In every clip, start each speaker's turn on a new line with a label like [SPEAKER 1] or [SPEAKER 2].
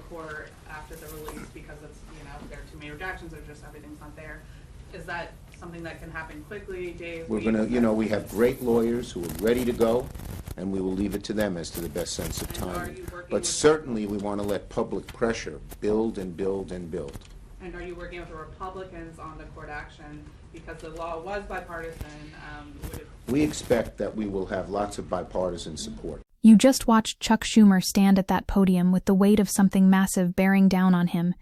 [SPEAKER 1] court after the release because it's, there are too many redactions or just everything's not there. Is that something that can happen quickly, days,
[SPEAKER 2] We're
[SPEAKER 1] weeks?
[SPEAKER 2] gonna, we have great lawyers who are ready to go, and we will leave it to them as to the best sense of
[SPEAKER 1] And are
[SPEAKER 2] timing.
[SPEAKER 1] you working
[SPEAKER 2] But
[SPEAKER 1] with-
[SPEAKER 2] certainly, we want to let public pressure build and build and build.
[SPEAKER 1] And are you working with the Republicans on the court action? Because the law was bipartisan, would it...
[SPEAKER 2] We expect that we will have lots of bipartisan support.
[SPEAKER 3] You just watched Chuck Schumer stand at that podium with the weight of something massive bearing down on him,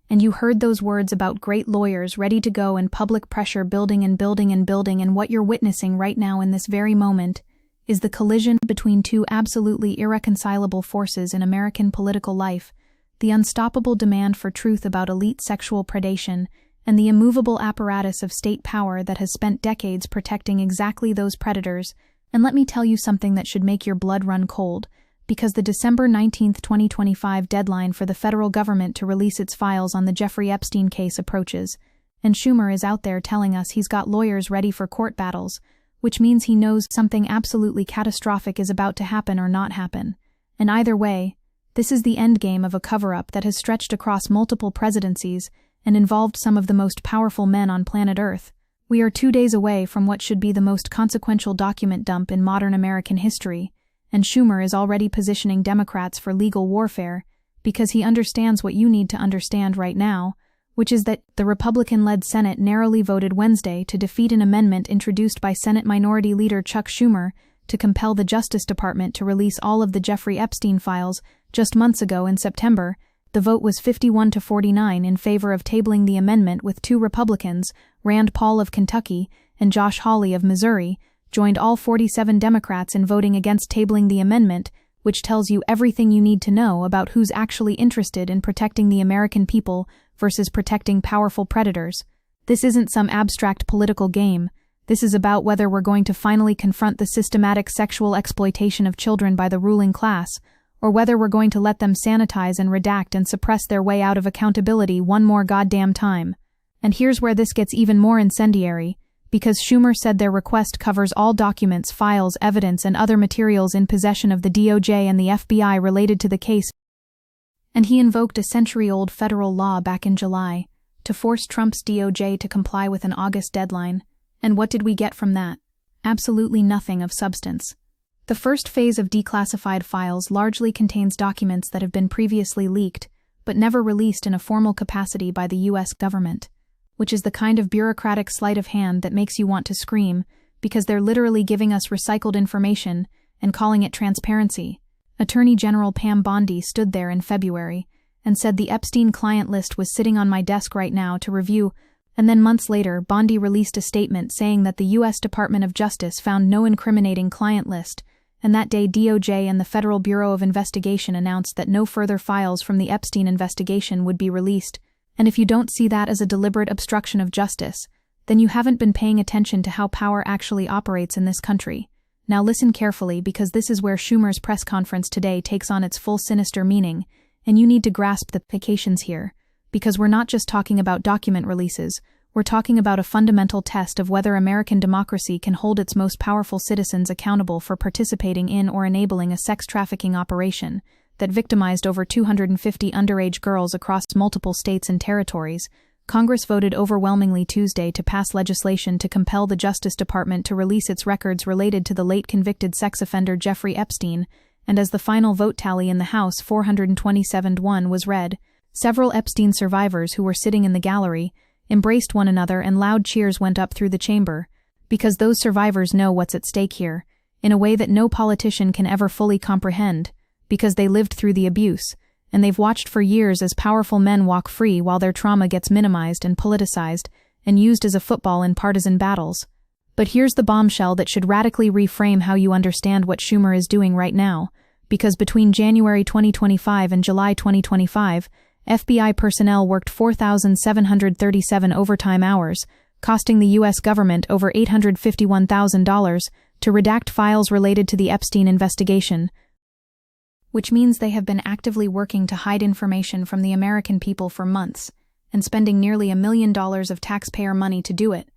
[SPEAKER 3] and you heard those words about great lawyers ready to go and public pressure building and building and building, and what you're witnessing right now in this very moment is the collision between two absolutely irreconcilable forces in American political life: the unstoppable demand for truth about elite sexual predation and the immovable apparatus of state power that has spent decades protecting exactly those predators. And let me tell you something that should make your blood run cold, because the December 19, 2025 deadline for the federal government to release its files on the Jeffrey Epstein case approaches, and Schumer is out there telling us he's got lawyers ready for court battles, which means he knows something absolutely catastrophic is about to happen or not happen. And either way, this is the endgame of a cover-up that has stretched across multiple presidencies and involved some of the most powerful men on planet Earth. We are 2 days away from what should be the most consequential document dump in modern American history, and Schumer is already positioning Democrats for legal warfare because he understands what you need to understand right now, which is that the Republican-led Senate narrowly voted Wednesday to defeat an amendment introduced by Senate Minority Leader Chuck Schumer to compel the Justice Department to release all of the Jeffrey Epstein files just months ago in September. The vote was 51-49 in favor of tabling the amendment, with 2 Republicans, Rand Paul of Kentucky and Josh Hawley of Missouri, joined all 47 Democrats in voting against tabling the amendment, which tells you everything you need to know about who's actually interested in protecting the American people versus protecting powerful predators. This isn't some abstract political game. This is about whether we're going to finally confront the systematic sexual exploitation of children by the ruling class, or whether we're going to let them sanitize and redact and suppress their way out of accountability one more goddamn time. And here's where this gets even more incendiary, because Schumer said their request covers all documents, files, evidence, and other materials in possession of the DOJ and the FBI related to the case. And he invoked a century-old federal law back in July to force Trump's DOJ to comply with an August deadline. And what did we get from that? Absolutely nothing of substance. The first phase of declassified files largely contains documents that have been previously leaked, but never released in a formal capacity by the U.S. government, which is the kind of bureaucratic sleight of hand that makes you want to scream, because they're literally giving us recycled information and calling it transparency. Attorney General Pam Bondi stood there in February and said the Epstein client list was sitting on my desk right now to review, and then months later, Bondi released a statement saying that the U.S. Department of Justice found no incriminating client list, and that day DOJ and the Federal Bureau of Investigation announced that no further files from the Epstein investigation would be released. And if you don't see that as a deliberate obstruction of justice, then you haven't been paying attention to how power actually operates in this country. Now listen carefully, because this is where Schumer's press conference today takes on its full sinister meaning, and you need to grasp the implications here, because we're not just talking about document releases. We're talking about a fundamental test of whether American democracy can hold its most powerful citizens accountable for participating in or enabling a sex trafficking operation that victimized over 250 underage girls across multiple states and territories. Congress voted overwhelmingly Tuesday to pass legislation to compel the Justice Department to release its records related to the late convicted sex offender Jeffrey Epstein, and as the final vote tally in the House 427-1 was read, several Epstein survivors who were sitting in the gallery embraced one another and loud cheers went up through the chamber, because those survivors know what's at stake here, in a way that no politician can ever fully comprehend, because they lived through the abuse, and they've watched for years as powerful men walk free while their trauma gets minimized and politicized and used as a football in partisan battles. But here's the bombshell that should radically reframe how you understand what Schumer is doing right now, because between January 2025 and July 2025, FBI personnel worked 4,737 overtime hours, costing the U.S. government over $851,000 to redact files related to the Epstein investigation, which means they have been actively working to hide information from the American people for months, and spending nearly $1 million of taxpayer money to do it.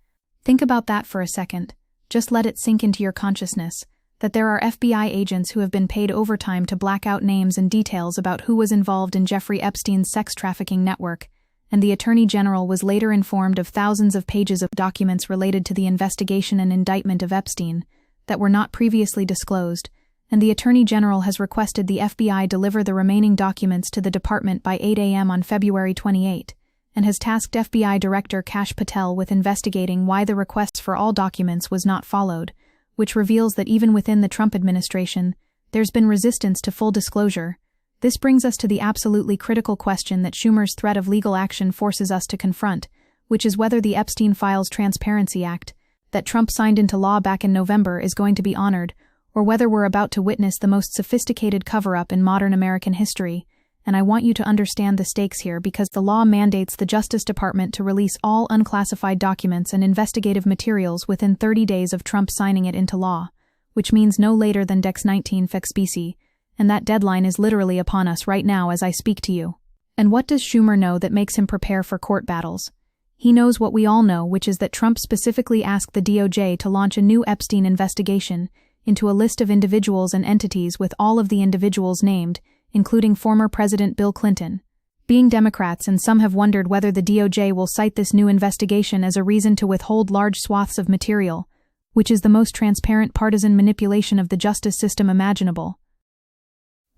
[SPEAKER 3] Think about that for a second. Just let it sink into your consciousness. that there are FBI agents who have been paid overtime to black out names and details about who was involved in Jeffrey Epstein's sex trafficking network, and the Attorney General was later informed of thousands of pages of documents related to the investigation and indictment of Epstein that were not previously disclosed, and the Attorney General has requested the FBI deliver the remaining documents to the department by 8 a.m. on February 28, and has tasked FBI Director Kash Patel with investigating why the requests for all documents was not followed, which reveals that even within the Trump administration, there's been resistance to full disclosure. This brings us to the absolutely critical question that Schumer's threat of legal action forces us to confront, which is whether the Epstein Files Transparency Act, that Trump signed into law back in November, is going to be honored, or whether we're about to witness the most sophisticated cover-up in modern American history. And I want you to understand the stakes here, because the law mandates the Justice Department to release all unclassified documents and investigative materials within 30 days of Trump signing it into law, which means no later than Dex 19 Fex BC, and that deadline is literally upon us right now as I speak to you. And what does Schumer know that makes him prepare for court battles? He knows what we all know, which is that Trump specifically asked the DOJ to launch a new Epstein investigation into a list of individuals and entities with all of the individuals named, including former President Bill Clinton. Being Democrats, and some have wondered whether the DOJ will cite this new investigation as a reason to withhold large swaths of material, which is the most transparent partisan manipulation of the justice system imaginable.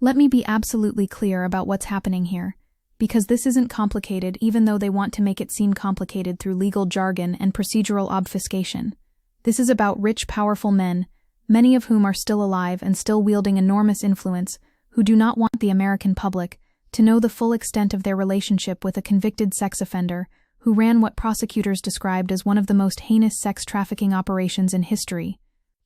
[SPEAKER 3] Let me be absolutely clear about what's happening here, because this isn't complicated even though they want to make it seem complicated through legal jargon and procedural obfuscation. This is about rich, powerful men, many of whom are still alive and still wielding enormous influence, who do not want the American public to know the full extent of their relationship with a convicted sex offender who ran what prosecutors described as one of the most heinous sex trafficking operations in history.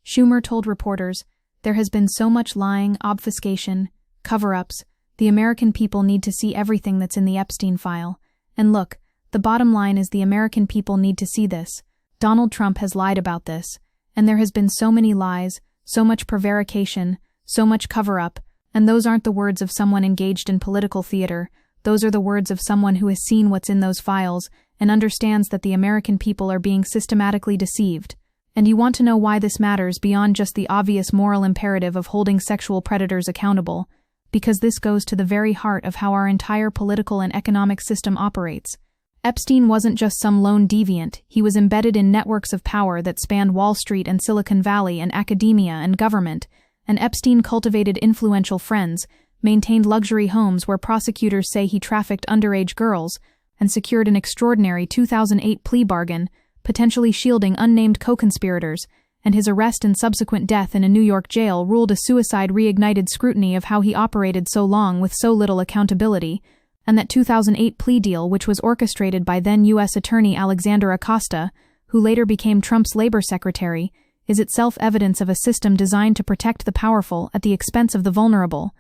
[SPEAKER 3] Schumer told reporters, "There has been so much lying, obfuscation, cover-ups. The American people need to see everything that's in the Epstein file. And look, the bottom line is the American people need to see this. Donald Trump has lied about this, and there has been so many lies, so much prevarication, so much cover-up, and those aren't the words of someone engaged in political theater. Those are the words of someone who has seen what's in those files and understands that the American people are being systematically deceived. And you want to know why this matters beyond just the obvious moral imperative of holding sexual predators accountable, because this goes to the very heart of how our entire political and economic system operates. Epstein wasn't just some lone deviant, he was embedded in networks of power that spanned Wall Street and Silicon Valley and academia and government, and Epstein cultivated influential friends, maintained luxury homes where prosecutors say he trafficked underage girls, and secured an extraordinary 2008 plea bargain, potentially shielding unnamed co-conspirators, and his arrest and subsequent death in a New York jail ruled a suicide reignited scrutiny of how he operated so long with so little accountability, and that 2008 plea deal, which was orchestrated by then U.S. Attorney Alexander Acosta, who later became Trump's labor secretary, is itself evidence of a system designed to protect the powerful at the expense of the vulnerable.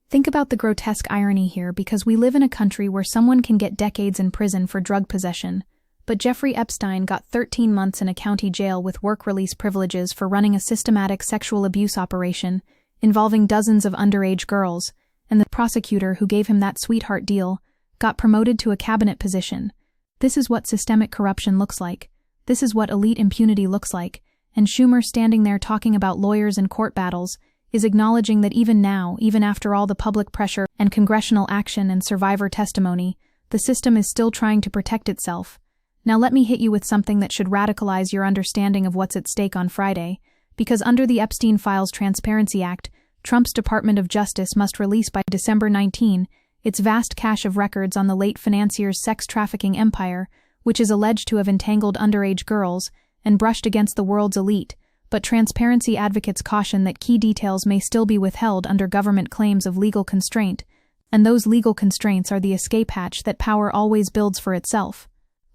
[SPEAKER 3] Think about the grotesque irony here, because we live in a country where someone can get decades in prison for drug possession, but Jeffrey Epstein got 13 months in a county jail with work release privileges for running a systematic sexual abuse operation involving dozens of underage girls, and the prosecutor who gave him that sweetheart deal got promoted to a cabinet position. This is what systemic corruption looks like. This is what elite impunity looks like, and Schumer, standing there talking about lawyers and court battles, is acknowledging that even now, even after all the public pressure and congressional action and survivor testimony, the system is still trying to protect itself. Now let me hit you with something that should radicalize your understanding of what's at stake on Friday, because under the Epstein Files Transparency Act, Trump's Department of Justice must release by December 19 its vast cache of records on the late financier's sex trafficking empire, which is alleged to have entangled underage girls and brushed against the world's elite, but transparency advocates caution that key details may still be withheld under government claims of legal constraint, and those legal constraints are the escape hatch that power always builds for itself.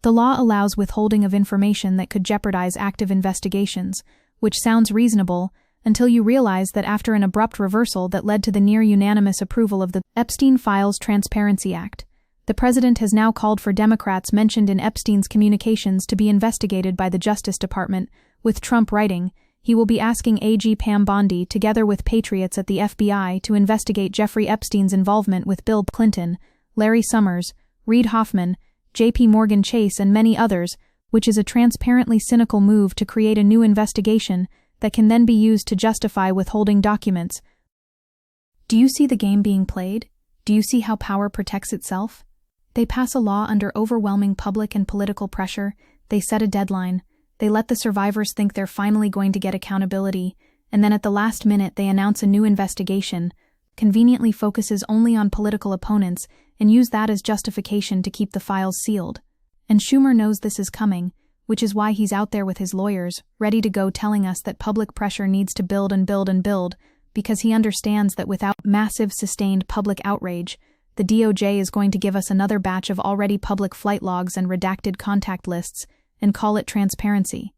[SPEAKER 3] The law allows withholding of information that could jeopardize active investigations, which sounds reasonable until you realize that after an abrupt reversal that led to the near-unanimous approval of the Epstein Files Transparency Act, the president has now called for Democrats mentioned in Epstein's communications to be investigated by the Justice Department, with Trump writing, he will be asking AG Pam Bondi together with patriots at the FBI to investigate Jeffrey Epstein's involvement with Bill Clinton, Larry Summers, Reid Hoffman, J.P. Morgan Chase and many others, which is a transparently cynical move to create a new investigation that can then be used to justify withholding documents. Do you see the game being played? Do you see how power protects itself? They pass a law under overwhelming public and political pressure, they set a deadline, they let the survivors think they're finally going to get accountability, and then at the last minute they announce a new investigation, conveniently focuses only on political opponents, and use that as justification to keep the files sealed. And Schumer knows this is coming, which is why he's out there with his lawyers, ready to go, telling us that public pressure needs to build and build and build, because he understands that without massive sustained public outrage, the DOJ is going to give us another batch of already public flight logs and redacted contact lists, and call it transparency.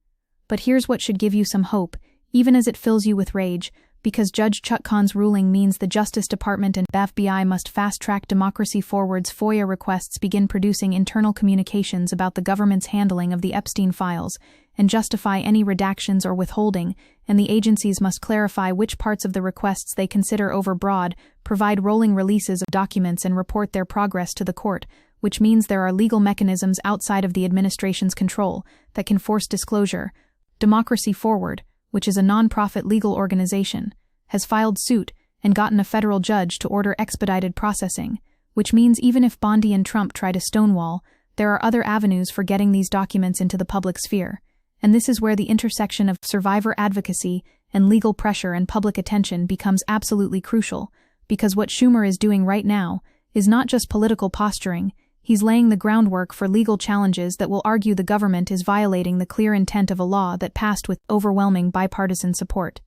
[SPEAKER 3] But here's what should give you some hope, even as it fills you with rage, because Judge Chuck Kahn's ruling means the Justice Department and FBI must fast-track Democracy Forward's FOIA requests, begin producing internal communications about the government's handling of the Epstein files, and justify any redactions or withholding, and the agencies must clarify which parts of the requests they consider overbroad, provide rolling releases of documents, and report their progress to the court, which means there are legal mechanisms outside of the administration's control that can force disclosure. Democracy Forward, which is a non-profit legal organization, has filed suit and gotten a federal judge to order expedited processing, which means even if Bondi and Trump try to stonewall, there are other avenues for getting these documents into the public sphere. And this is where the intersection of survivor advocacy and legal pressure and public attention becomes absolutely crucial, because what Schumer is doing right now is not just political posturing, he's laying the groundwork for legal challenges that will argue the government is violating the clear intent of a law that passed with overwhelming bipartisan support.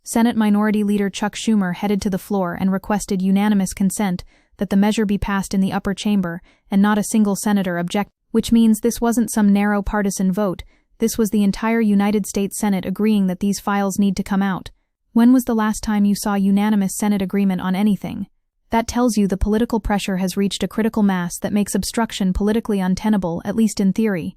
[SPEAKER 3] Senate Minority Leader Chuck Schumer headed to the floor and requested unanimous consent that the measure be passed in the upper chamber, and not a single senator objected, which means this wasn't some narrow partisan vote, this was the entire United States Senate agreeing that these files need to come out. When was the last time you saw unanimous Senate agreement on anything? That tells you the political pressure has reached a critical mass that makes obstruction politically untenable, at least in theory.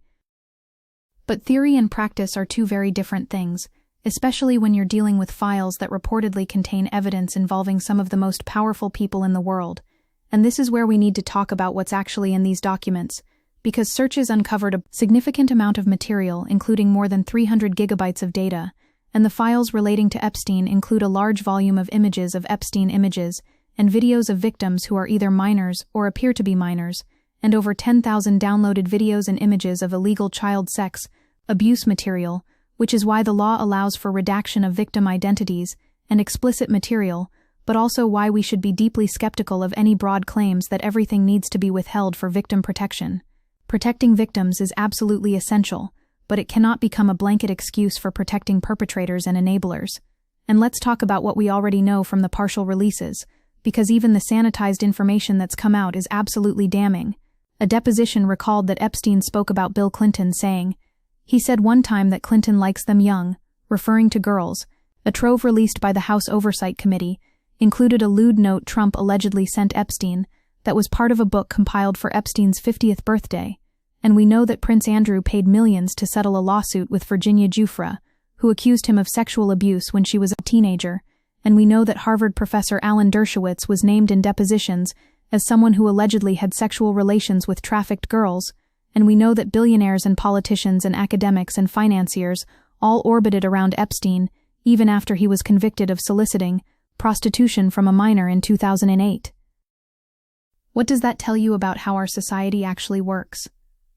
[SPEAKER 3] But theory and practice are two very different things, especially when you're dealing with files that reportedly contain evidence involving some of the most powerful people in the world. And this is where we need to talk about what's actually in these documents, because searches uncovered a significant amount of material, including more than 300 gigabytes of data, and the files relating to Epstein include a large volume of images of Epstein images, and videos of victims who are either minors or appear to be minors, and over 10,000 downloaded videos and images of illegal child sex abuse material, which is why the law allows for redaction of victim identities and explicit material, but also why we should be deeply skeptical of any broad claims that everything needs to be withheld for victim protection. Protecting victims is absolutely essential, but it cannot become a blanket excuse for protecting perpetrators and enablers. And let's talk about what we already know from the partial releases, because even the sanitized information that's come out is absolutely damning. A deposition recalled that Epstein spoke about Bill Clinton, saying, "He said one time that Clinton likes them young," referring to girls. A trove released by the House Oversight Committee included a lewd note Trump allegedly sent Epstein that was part of a book compiled for Epstein's 50th birthday. And we know that Prince Andrew paid millions to settle a lawsuit with Virginia Giuffre, who accused him of sexual abuse when she was a teenager. And we know that Harvard professor Alan Dershowitz was named in depositions as someone who allegedly had sexual relations with trafficked girls, and we know that billionaires and politicians and academics and financiers all orbited around Epstein, even after he was convicted of soliciting prostitution from a minor in 2008. What does that tell you about how our society actually works?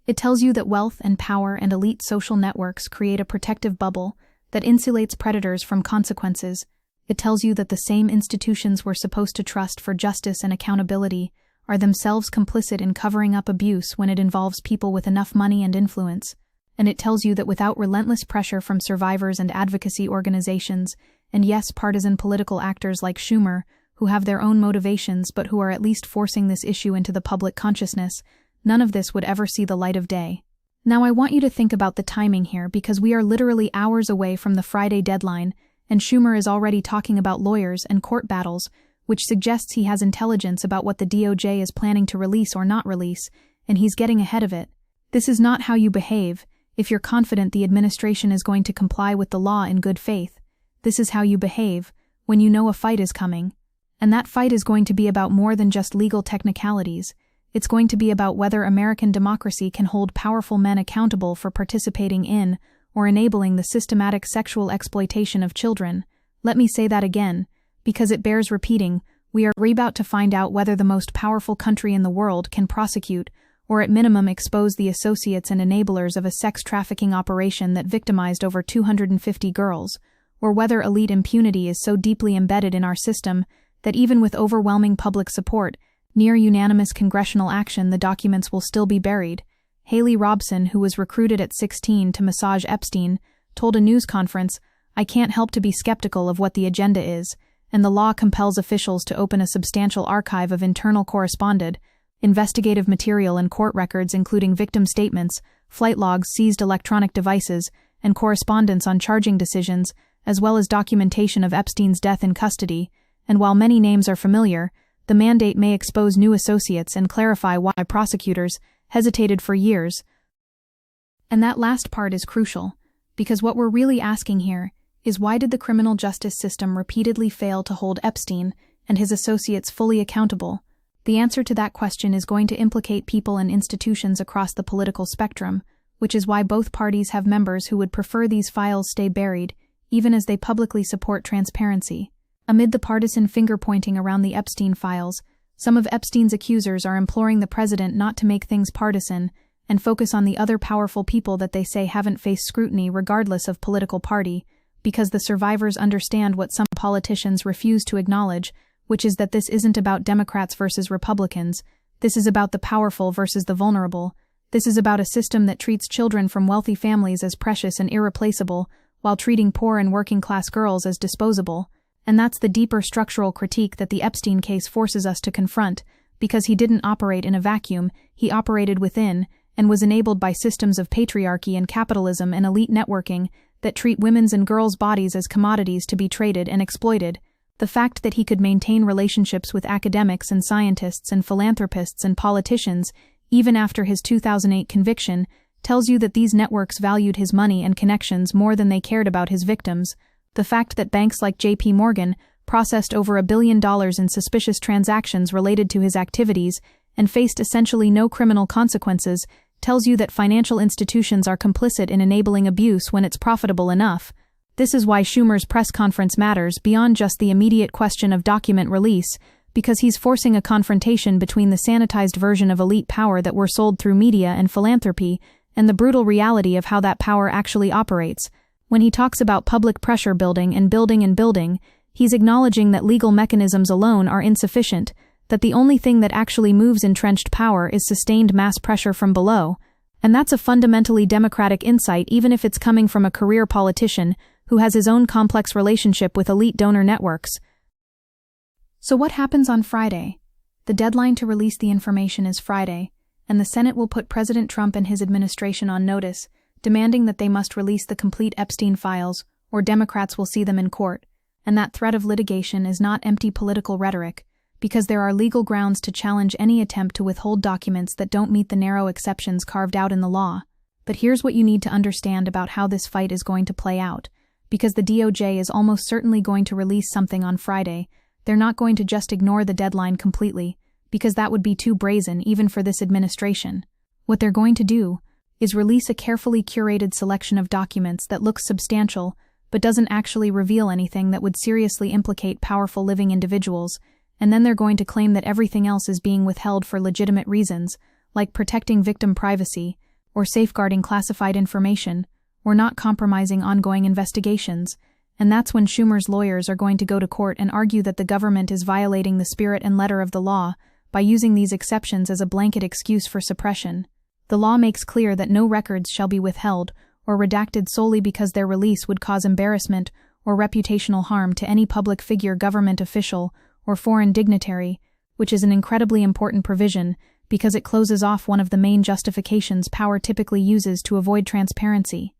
[SPEAKER 3] It tells you that wealth and power and elite social networks create a protective bubble that insulates predators from consequences. It tells you that the same institutions we're supposed to trust for justice and accountability are themselves complicit in covering up abuse when it involves people with enough money and influence. And it tells you that without relentless pressure from survivors and advocacy organizations, and yes, partisan political actors like Schumer, who have their own motivations but who are at least forcing this issue into the public consciousness, none of this would ever see the light of day. Now I want you to think about the timing here, because we are literally hours away from the Friday deadline, and Schumer is already talking about lawyers and court battles, which suggests he has intelligence about what the DOJ is planning to release or not release, and he's getting ahead of it. This is not how you behave if you're confident the administration is going to comply with the law in good faith. This is how you behave when you know a fight is coming. And that fight is going to be about more than just legal technicalities. It's going to be about whether American democracy can hold powerful men accountable for participating in or enabling the systematic sexual exploitation of children. Let me say that again, because it bears repeating. We are about to find out whether the most powerful country in the world can prosecute, or at minimum expose the associates and enablers of a sex trafficking operation that victimized over 250 girls, or whether elite impunity is so deeply embedded in our system that even with overwhelming public support, near unanimous congressional action, the documents will still be buried. Haley Robson, who was recruited at 16 to massage Epstein, told a news conference, "I can't help to be skeptical of what the agenda is, and the law compels officials to open a substantial archive of internal correspondence, investigative material and court records including victim statements, flight logs, seized electronic devices, and correspondence on charging decisions, as well as documentation of Epstein's death in custody, and while many names are familiar, the mandate may expose new associates and clarify why prosecutors hesitated for years." And that last part is crucial, because what we're really asking here is why did the criminal justice system repeatedly fail to hold Epstein and his associates fully accountable? The answer to that question is going to implicate people and institutions across the political spectrum, which is why both parties have members who would prefer these files stay buried, even as they publicly support transparency. Amid the partisan finger-pointing around the Epstein files, some of Epstein's accusers are imploring the president not to make things partisan and focus on the other powerful people that they say haven't faced scrutiny regardless of political party, because the survivors understand what some politicians refuse to acknowledge, which is that this isn't about Democrats versus Republicans. This is about the powerful versus the vulnerable. This is about a system that treats children from wealthy families as precious and irreplaceable, while treating poor and working-class girls as disposable. And that's the deeper structural critique that the Epstein case forces us to confront, because he didn't operate in a vacuum, he operated within, and was enabled by systems of patriarchy and capitalism and elite networking that treat women's and girls' bodies as commodities to be traded and exploited. The fact that he could maintain relationships with academics and scientists and philanthropists and politicians, even after his 2008 conviction, tells you that these networks valued his money and connections more than they cared about his victims. The fact that banks like J.P. Morgan processed over $1 billion in suspicious transactions related to his activities and faced essentially no criminal consequences tells you that financial institutions are complicit in enabling abuse when it's profitable enough. This is why Schumer's press conference matters beyond just the immediate question of document release, because he's forcing a confrontation between the sanitized version of elite power that we're sold through media and philanthropy and the brutal reality of how that power actually operates. When he talks about public pressure building and building, he's acknowledging that legal mechanisms alone are insufficient, that the only thing that actually moves entrenched power is sustained mass pressure from below. And that's a fundamentally democratic insight, even if it's coming from a career politician who has his own complex relationship with elite donor networks. So what happens on Friday? The deadline to release the information is Friday, and the Senate will put President Trump and his administration on notice, demanding that they must release the complete Epstein files, or Democrats will see them in court. And that threat of litigation is not empty political rhetoric, because there are legal grounds to challenge any attempt to withhold documents that don't meet the narrow exceptions carved out in the law. But here's what you need to understand about how this fight is going to play out. Because the DOJ is almost certainly going to release something on Friday, they're not going to just ignore the deadline completely, because that would be too brazen even for this administration. What they're going to do is release a carefully curated selection of documents that looks substantial, but doesn't actually reveal anything that would seriously implicate powerful living individuals, and then they're going to claim that everything else is being withheld for legitimate reasons, like protecting victim privacy, or safeguarding classified information, or not compromising ongoing investigations. And that's when Schumer's lawyers are going to go to court and argue that the government is violating the spirit and letter of the law by using these exceptions as a blanket excuse for suppression. The law makes clear that no records shall be withheld or redacted solely because their release would cause embarrassment or reputational harm to any public figure, government official, or foreign dignitary, which is an incredibly important provision because it closes off one of the main justifications power typically uses to avoid transparency.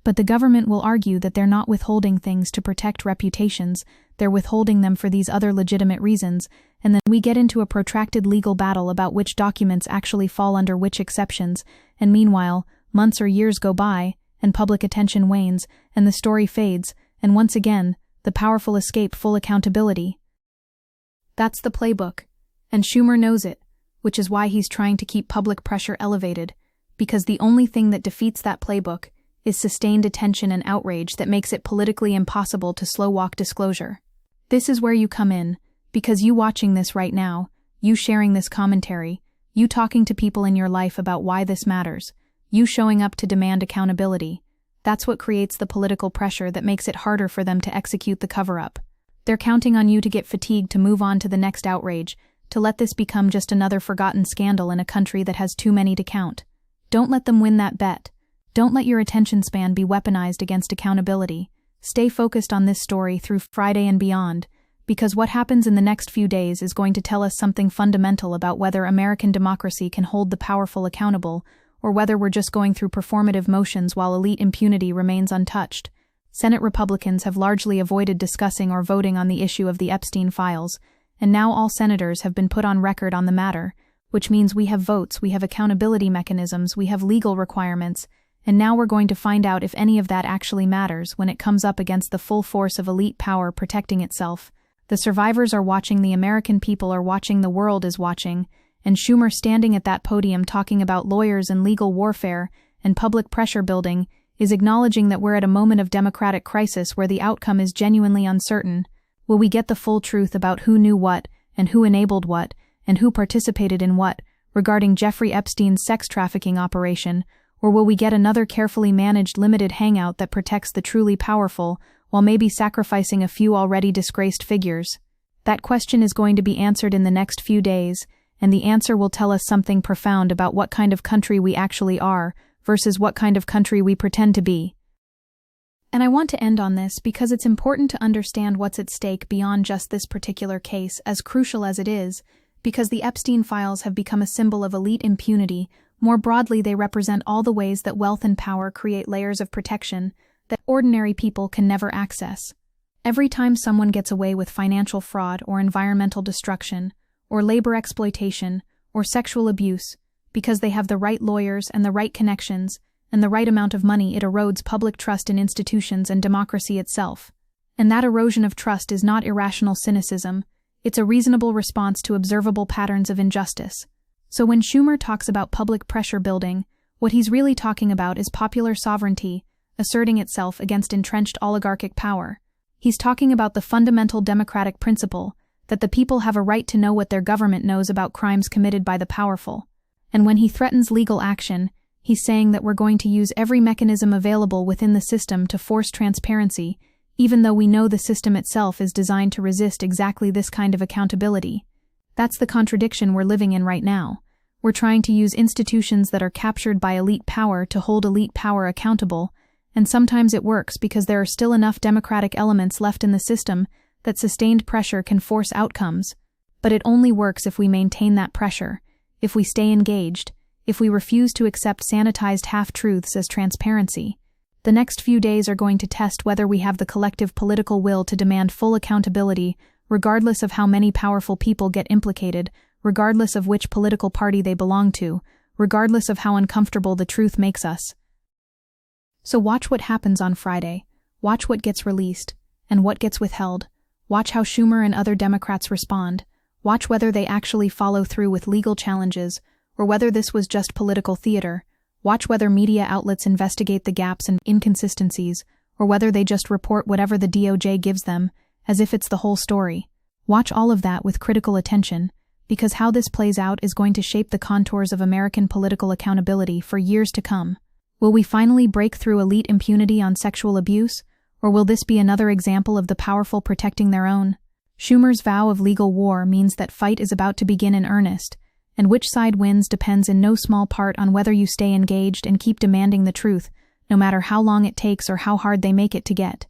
[SPEAKER 3] But the government will argue that they're not withholding things to protect reputations, they're withholding them for these other legitimate reasons, and then we get into a protracted legal battle about which documents actually fall under which exceptions, and meanwhile, months or years go by, and public attention wanes, and the story fades, and once again, the powerful escape full accountability. That's the playbook, and Schumer knows it, which is why he's trying to keep public pressure elevated, because the only thing that defeats that playbook is sustained attention and outrage that makes it politically impossible to slow-walk disclosure. This is where you come in, because you watching this right now, you sharing this commentary, you talking to people in your life about why this matters, you showing up to demand accountability. That's what creates the political pressure that makes it harder for them to execute the cover-up. They're counting on you to get fatigued to move on to the next outrage, to let this become just another forgotten scandal in a country that has too many to count. Don't let them win that bet. Don't let your attention span be weaponized against accountability. Stay focused on this story through Friday and beyond, because what happens in the next few days is going to tell us something fundamental about whether American democracy can hold the powerful accountable, or whether we're just going through performative motions while elite impunity remains untouched. Senate Republicans have largely avoided discussing or voting on the issue of the Epstein files, and now all senators have been put on record on the matter, which means we have votes, we have accountability mechanisms, we have legal requirements, and now we're going to find out if any of that actually matters when it comes up against the full force of elite power protecting itself. The survivors are watching, the American people are watching, the world is watching, and Schumer standing at that podium talking about lawyers and legal warfare and public pressure building is acknowledging that we're at a moment of democratic crisis where the outcome is genuinely uncertain. Will we get the full truth about who knew what, and who enabled what, and who participated in what, regarding Jeffrey Epstein's sex trafficking operation, or will we get another carefully managed limited hangout that protects the truly powerful, while maybe sacrificing a few already disgraced figures? That question is going to be answered in the next few days, and the answer will tell us something profound about what kind of country we actually are, versus what kind of country we pretend to be. And I want to end on this because it's important to understand what's at stake beyond just this particular case, as crucial as it is, because the Epstein files have become a symbol of elite impunity. More broadly, they represent all the ways that wealth and power create layers of protection that ordinary people can never access. Every time someone gets away with financial fraud or environmental destruction, or labor exploitation, or sexual abuse, because they have the right lawyers and the right connections, and the right amount of money, it erodes public trust in institutions and democracy itself. And that erosion of trust is not irrational cynicism, it's a reasonable response to observable patterns of injustice. So when Schumer talks about public pressure building, what he's really talking about is popular sovereignty asserting itself against entrenched oligarchic power. He's talking about the fundamental democratic principle that the people have a right to know what their government knows about crimes committed by the powerful. And when he threatens legal action, he's saying that we're going to use every mechanism available within the system to force transparency, even though we know the system itself is designed to resist exactly this kind of accountability. That's the contradiction we're living in right now. We're trying to use institutions that are captured by elite power to hold elite power accountable, and sometimes it works because there are still enough democratic elements left in the system that sustained pressure can force outcomes. But it only works if we maintain that pressure, if we stay engaged, if we refuse to accept sanitized half-truths as transparency. The next few days are going to test whether we have the collective political will to demand full accountability, regardless of how many powerful people get implicated, regardless of which political party they belong to, regardless of how uncomfortable the truth makes us. So watch what happens on Friday. Watch what gets released, and what gets withheld. Watch how Schumer and other Democrats respond. Watch whether they actually follow through with legal challenges, or whether this was just political theater. Watch whether media outlets investigate the gaps and inconsistencies, or whether they just report whatever the DOJ gives them, as if it's the whole story. Watch all of that with critical attention, because how this plays out is going to shape the contours of American political accountability for years to come. Will we finally break through elite impunity on sexual abuse, or will this be another example of the powerful protecting their own? Schumer's vow of legal war means that fight is about to begin in earnest, and which side wins depends in no small part on whether you stay engaged and keep demanding the truth, no matter how long it takes or how hard they make it to get.